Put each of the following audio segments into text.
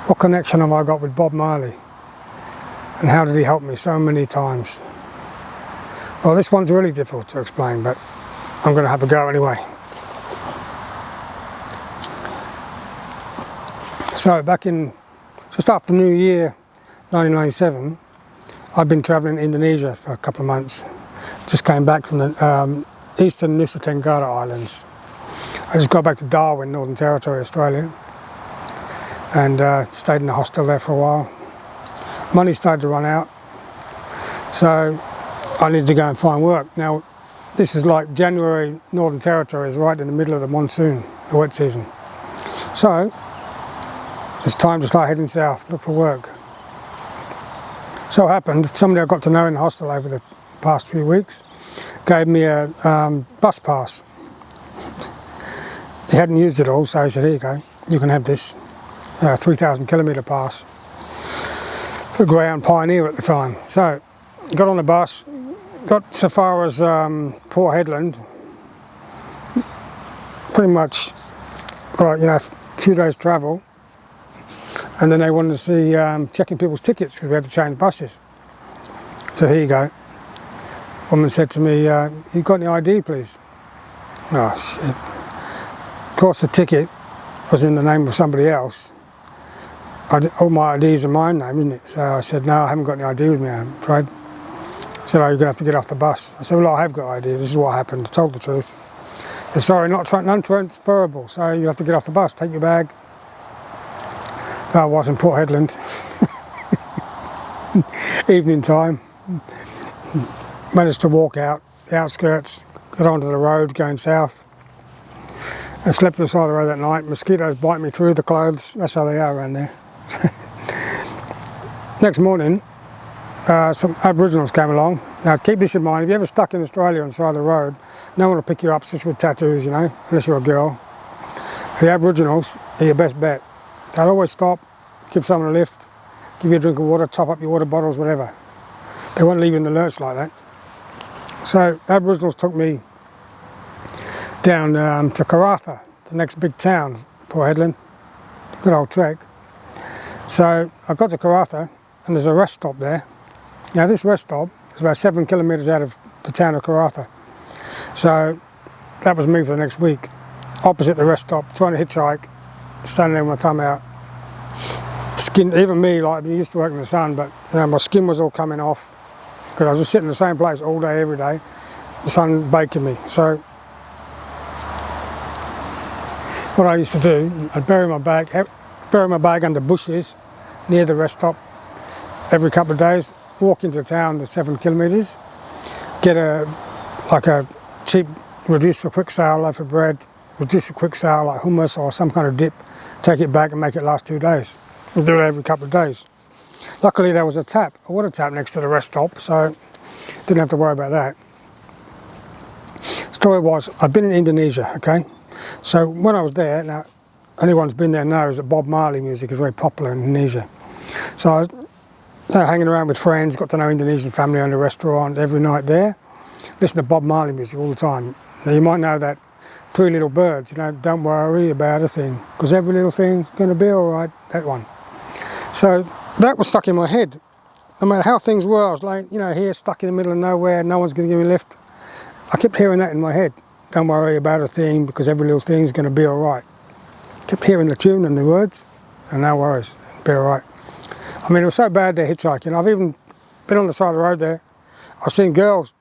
What connection have I got with Bob Marley? And how did he help me so many times? Well, this one's really difficult to explain, but I'm going to have a go anyway. So back in, just after New Year 1997, I've been travelling in Indonesia for a couple of months. Just came back from the eastern Nusa Tenggara Islands. I just got back to Darwin, Northern Territory, Australia, and stayed in the hostel there for a while. Money started to run out, so I needed to go and find work. Now, this is like January, Northern Territory is right in the middle of the monsoon, the wet season. So, it's time to start heading south, look for work. So it happened, somebody I got to know in the hostel over the past few weeks gave me a bus pass. He hadn't used it all, so he said, here you go, you can have this 3,000 kilometre pass for Greyhound Pioneer at the time. So, got on the bus, got so far as Port Hedland, pretty much, right, you know, a few days travel, and then they wanted to see checking people's tickets because we had to change buses. So here you go. Woman said to me, you got any ID please? Oh shit. Of course the ticket was in the name of somebody else. All my IDs are my name, isn't it? So I said, no, I haven't got any ID with me, I'm afraid. He said, oh, you're going to have to get off the bus. I said, well, I have got ID, this is what happened, I told the truth. He said, sorry, non-transferable, so you have to get off the bus, take your bag. I was in Port Hedland, evening time, managed to walk out the outskirts, got onto the road going south. I slept on the side of the road that night, mosquitoes bite me through the clothes, that's how they are around there. Next morning, some Aboriginals came along. Now keep this in mind, if you're ever stuck in Australia on the side of the road, no one will pick you up just with tattoos, you know, unless you're a girl. The Aboriginals are your best bet. They'll always stop, give someone a lift, give you a drink of water, top up your water bottles, whatever. They won't leave you in the lurch like that. So Aboriginals took me down to Karratha, the next big town, Port Hedland, good old trek. So I got to Karratha and there's a rest stop there. Now this rest stop is about 7 kilometres out of the town of Karratha. So that was me for the next week, opposite the rest stop, trying to hitchhike, standing there with my thumb out. Skin, even me, like I used to work in the sun, but you know, my skin was all coming off because I was just sitting in the same place all day, every day. The sun baking me. So what I used to do, I'd bury my bag under bushes near the rest stop every couple of days, walk into town the 7 kilometres, get a cheap reduced for quick sale loaf of bread, reduced for quick sale like hummus or some kind of dip, take it back and make it last 2 days. We'll do it every couple of days. Luckily there was a water tap next to the rest stop, so didn't have to worry about that. Story was, I'd been in Indonesia, okay? So when I was there, now anyone's been there knows that Bob Marley music is very popular in Indonesia. So I was hanging around with friends, got to know Indonesian family owned a restaurant every night there, listen to Bob Marley music all the time. Now you might know that Three Little Birds, you know, don't worry about a thing, because every little thing's going to be alright, that one. So that was stuck in my head. No matter how things were, I was like, you know, here stuck in the middle of nowhere, no one's going to give me a lift. I kept hearing that in my head. Don't worry about a thing, because every little thing's going to be alright. Kept hearing the tune and the words, and no worries, it'll be alright. I mean, it was so bad there hitchhiking. I've even been on the side of the road there. I've seen girls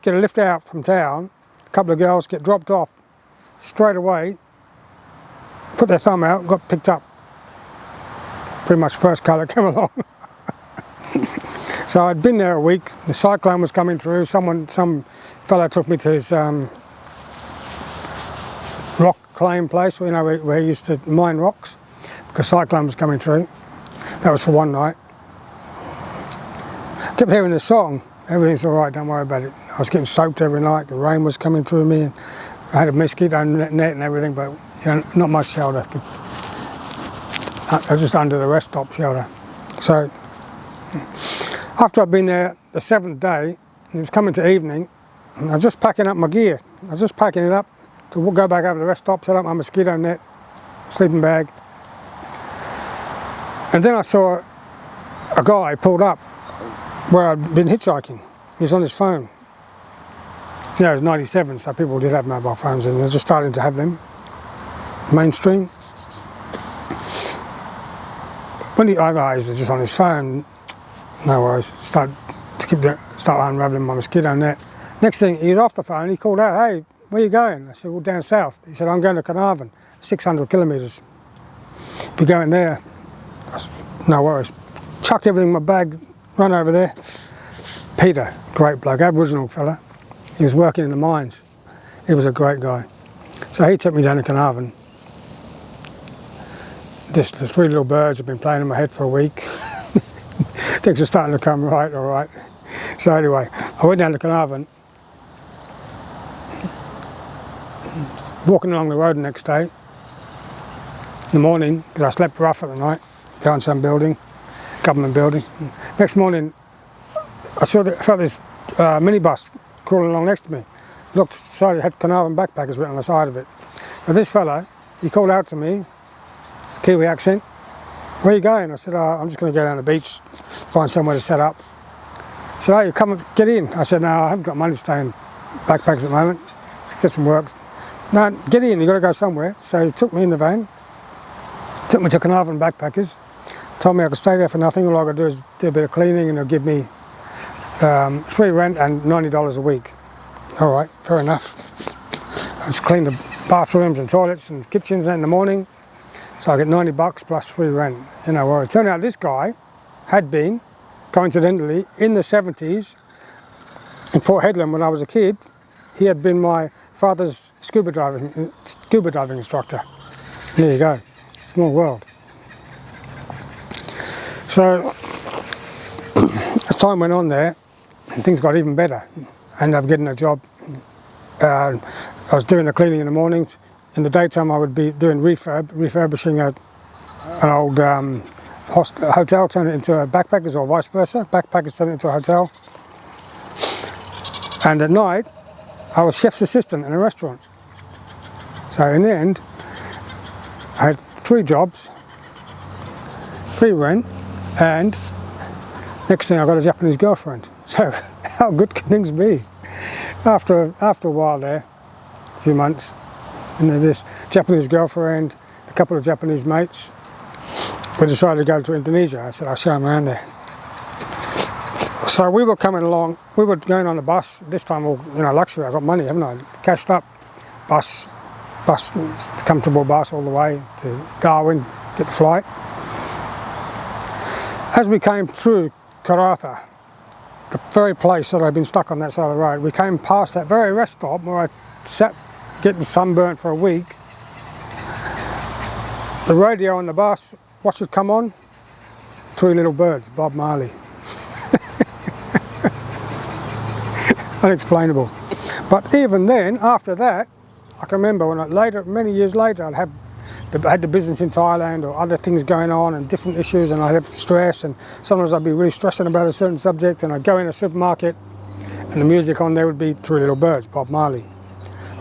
get a lift out from town, a couple of girls get dropped off straight away, put their thumb out, got picked up. Pretty much first colour came along. So I'd been there a week, the cyclone was coming through, some fellow took me to his rock claim place, you know, where he used to mine rocks, because cyclone was coming through. That was for one night. Kept hearing the song, everything's alright, don't worry about it. I was getting soaked every night, the rain was coming through me, and I had a mosquito net and everything, but you know, not much shelter. I was just under the rest stop shelter. So after I'd been there the 7th day, it was coming to evening, and I was just packing up my gear. I was just packing it up to go back over to the rest stop, set up my mosquito net, sleeping bag. And then I saw a guy pulled up where I'd been hitchhiking. He was on his phone. You know, it was 97, so people did have mobile phones, and they're just starting to have them mainstream. When the other guys are just on his phone, no worries, start unraveling my mosquito net. Next thing, he was off the phone, he called out, "Hey, where you going?" I said, "Well, down south." He said, "I'm going to Carnarvon, 600 kilometres. If you're going there," I said, "No worries." Chucked everything in my bag, run over there. Peter, great bloke, Aboriginal fella. He was working in the mines. He was a great guy. So he took me down to Carnarvon. The three little birds have been playing in my head for a week. Things are starting to come right, all right. So anyway, I went down to Carnarvon. Walking along the road the next day, in the morning, because I slept rough at the night, behind some building, government building. Next morning, I felt this minibus crawling along next to me. Looked, sorry, it had Carnarvon Backpackers written on the side of it. But this fella, he called out to me, Kiwi accent, "Where are you going?" I said, "I'm just going to go down the beach, find somewhere to set up." He said, "Oh, you come and get in." I said, "No, I haven't got money to stay in backpacks at the moment. Get some work." "No, get in, you've got to go somewhere." So he took me in the van, took me to Carnarvon Backpackers, told me I could stay there for nothing. All I got to do is do a bit of cleaning and they'll give me free rent and $90 a week. All right, fair enough. I just clean the bathrooms and toilets and kitchens in the morning. So I get $90 plus free rent. You know, well, it turned out this guy had been, coincidentally, in the 70s in Port Hedland when I was a kid. He had been my father's scuba diving instructor. There you go, small world. So as time went on there, things got even better. I ended up getting a job. I was doing the cleaning in the mornings. In the daytime I would be doing refurbishing an old hotel, turn it into a backpackers, or vice versa. Backpackers turn it into a hotel. And at night I was chef's assistant in a restaurant. So in the end I had 3 jobs, free rent, and next thing I got a Japanese girlfriend. So how good can things be? After a while there, a few months, and this Japanese girlfriend, a couple of Japanese mates, we decided to go to Indonesia. I said, "I'll show them around there." So we were coming along, we were going on the bus, this time all, you know, luxury, I got money, haven't I? Cashed up, bus, comfortable bus all the way to Darwin, get the flight. As we came through Karratha, the very place that I'd been stuck on that side of the road, we came past that very rest stop where I sat getting sunburnt for a week. The radio on the bus, what should come on? 3 Little Birds, Bob Marley. Unexplainable. But even then, after that, I can remember when many years later, I had the business in Thailand or other things going on and different issues, and I'd have stress, and sometimes I'd be really stressing about a certain subject, and I'd go in a supermarket and the music on there would be 3 Little Birds, Bob Marley.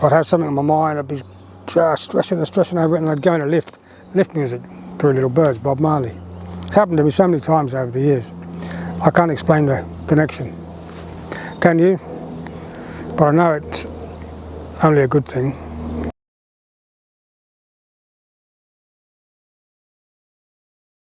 I'd have something on my mind, I'd be stressing over it, and I'd go in a lift music, 3 Little Birds, Bob Marley. It's happened to me so many times over the years. I can't explain the connection. Can you? But I know it's only a good thing.